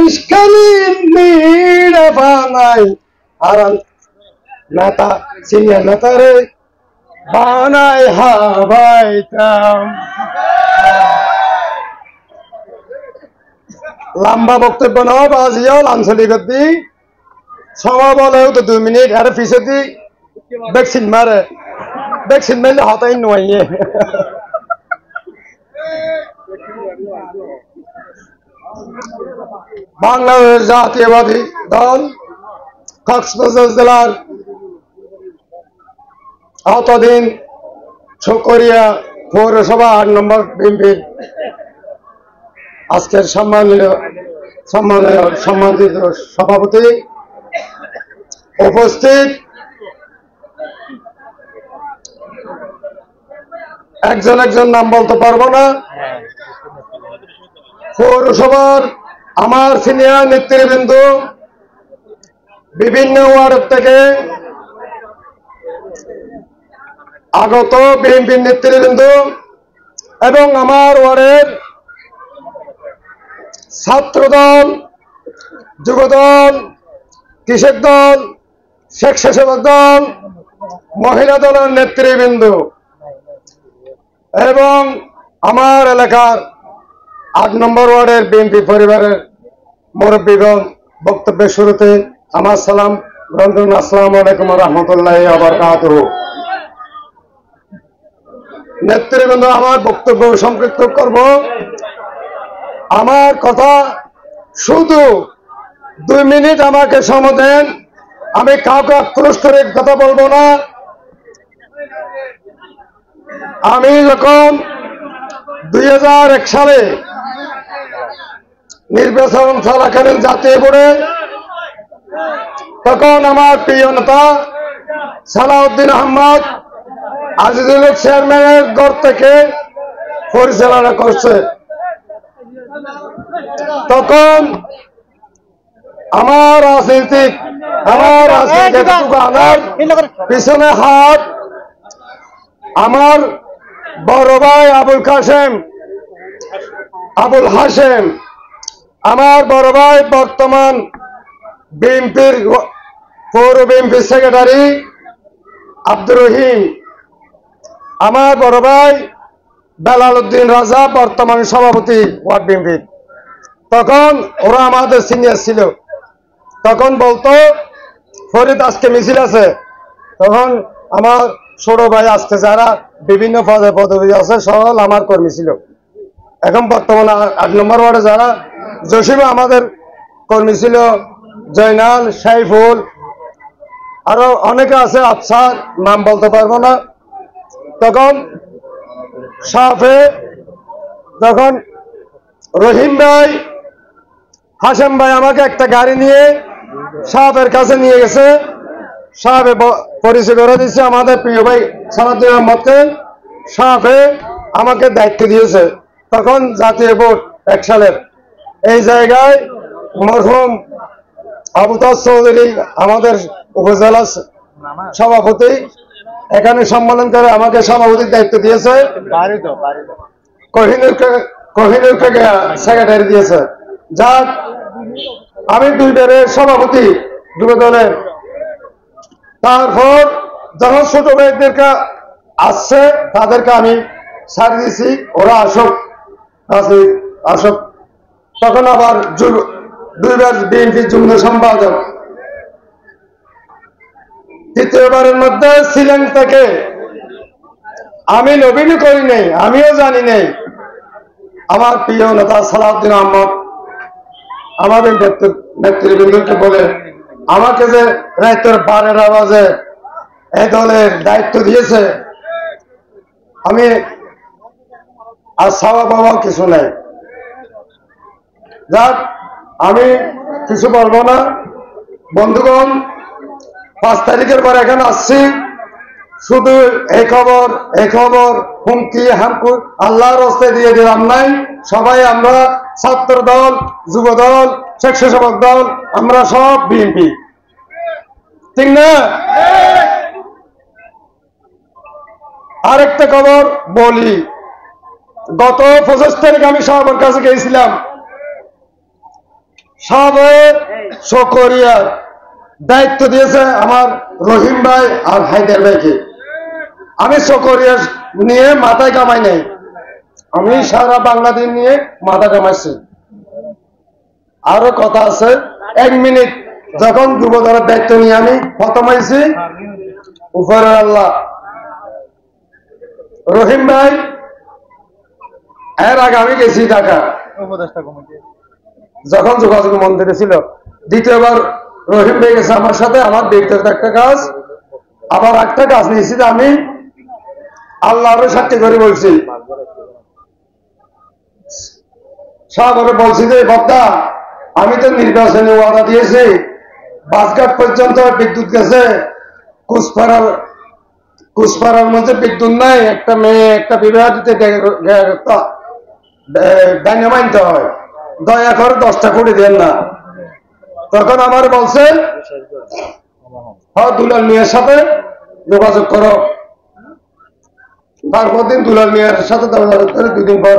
ইস্কানি নিড়ে বানাই আর নেতা সিনিয়র নেতারে বানাই হাবাইতাম। লম্বা বক্তব্য নয় বাজিয়াল আঞ্চলিক দি সময় বলেও তো 2 মিনিট আর পিছে দি ভ্যাকসিন মারলে হতাই নয়। বাংলাদেশ জাতীয়বাদী দল কক্সবাজার জেলার আওতাধীন ছকরিয়া পৌরসভা 8 নম্বর বিএনপির আজকের সম্মানিত সভাপতি উপস্থিত একজন নাম বলতে পারবো না, পৌরসভার আমার সিনিয়র নেতৃবৃন্দ, বিভিন্ন ওয়ার্ড থেকে আগত বিএনপির নেতৃবৃন্দ এবং আমার ওয়ার্ডের ছাত্রদল, যুবদল, কৃষক দল, স্বেচ্ছাসেবক দল, মহিলা দলের নেতৃবৃন্দ এবং আমার এলাকার 8 নম্বর ওয়ার্ডের বিএনপি পরিবারের মুরব্বীগণ, বক্তব্যের শুরুতে আমার সালাম গ্রহণ করুন। আসসালামু আলাইকুম ওয়া রাহমাতুল্লাহি ওয়া বারাকাতুহু। নেতৃবৃন্দ, আমার বক্তব্য সংক্ষিপ্ত করব। আমার কথা শুধু 2 মিনিট আমাকে সময় দেন। আমি কাউকে আক্রোশ করে কথা বলবো না। আমি যখন 2001 সালে নির্বাচন চলাকালীন জাতীয় বোর্ডে, তখন আমার প্রিয় নেতা সালাউদ্দিন আহমদ আজিজুল হক চেয়ারম্যানের ঘর থেকে পরিচালনা করছে। তখন আমার রাজনীতিক পিছনে হাত আমার বড় ভাই আবুল হাশেম, আমার বড় ভাই বর্তমান বিএনপির পৌর বিএনপির সেক্রেটারি আব্দুর রহিম, আমার বড় ভাই বেলাল উদ্দিন রাজা বর্তমান সভাপতি ওয়ার্ড বিএনপির। তখন ওরা আমাদের সিনিয়র ছিল। তখন বলতো ফরিদ আজকে মিছিল আছে। তখন আমার ছোট ভাই আজকে যারা বিভিন্ন পদে পদবি আছে সকল আমার কর্মী ছিল। এখন বর্তমানে 8 নম্বর ওয়ার্ডে যারা জসিমা আমাদের কর্মী ছিল, জয়নাল, সাইফুল, আরো অনেকে আছে, আচ্ছা নাম বলতে পারবো না। তখন তখন রহিম ভাই, হাশেম ভাই আমাকে একটা গাড়ি নিয়ে সাহেবের কাছে নিয়ে গেছে। সাহেবে পরিচয় করে দিচ্ছে আমাদের প্রিয় ভাই সালাউদ্দিন আহমদকে। সাহেবে আমাকে দায়িত্ব দিয়েছে। তখন জাতীয় বোর্ড 1 সালের এই জায়গায় মরহুম আবু তাজ চৌধুরী আমাদের উপজেলা সভাপতি এখানে সম্মেলন করে আমাকে সভাপতির দায়িত্ব দিয়েছে। কোহিনুরকে সেক্রেটারি দিয়েছে। যাক, আমি 2 বারের সভাপতি যুব দলের। তারপর যখন ছোট ভাইদেরকে আসছে তাদেরকে আমি ছাড় দিয়েছি, ওরা আসুক। তখন আবার 2 বার বিএনপি যুগ্ম সম্পাদক। 3য়বারের মধ্যে ছিলেন থেকে আমি নবীন করি নাই, আমিও জানি নাই। আমার প্রিয় নেতা সালাউদ্দিন আহমদ আমাদের নেতৃবৃন্দকে বলে আমাকে যে রাতের 12 বাজে এই দলের দায়িত্ব দিয়েছে, আমি আর সাওয়া বাবা কিছু নাই। যাক, আমি কিছু বলবো না। বন্ধুগণ, 5 তারিখের পর এখানে আসছি শুধু এই খবর হুমকি হামকু আল্লাহর রাস্তায় দিয়ে দিলাম নাই। সবাই আমরা ছাত্র দল, যুব দল, স্বেচ্ছাসেবক দল, আমরা সব বিএনপি, ঠিক না? আরেকটা খবর বলি, গত 25 তারিখ আমি সবার কাছে গিয়েছিলাম। সাবেক সকরিয়ার দায়িত্ব দিয়েছে আমার রহিম ভাই আর হায়দার ভাইকে। আমি সকরিয়া নিয়ে মাথায় কামাই নাই, আমি সারা বাংলাদেশ নিয়ে মাথা কামাইছি। আরো কথা আছে, 1 মিনিট। যখন যুবদলের দায়িত্ব নিয়ে আমি প্রথম হয়েছি, উপরের আল্লাহ রহিম ভাই এর আগে আমি গেছি ঢাকা, যখন যোগাযোগ মন্দিরে ছিল। দ্বিতীয়বার রহিম ভাই গেছে আমার সাথে, আমার ব্যক্তিগত একটা কাজ, আবার একটা কাজ নিয়েছি। আমি আল্লাহর সাক্ষী করে বলছি, সাগরে বলছি যে বক্তা আমি তো নির্বাচনী ওয়াদা দিয়েছি, বাসঘাট পর্যন্ত বিদ্যুৎ গেছে, কুচপাড়ার মধ্যে বিদ্যুৎ নাই, একটা মেয়ে একটা বিবাহ দিতে ডাইনে মানতে হয়, দয়া করে 10টা কোটি দেন না। তখন আমার বলছে হ্যাঁ দুলাল মিয়ার সাথে যোগাযোগ করো। তারপর দিন দুলাল মিয়ার সাথে যোগাযোগ করে 2 দিন পর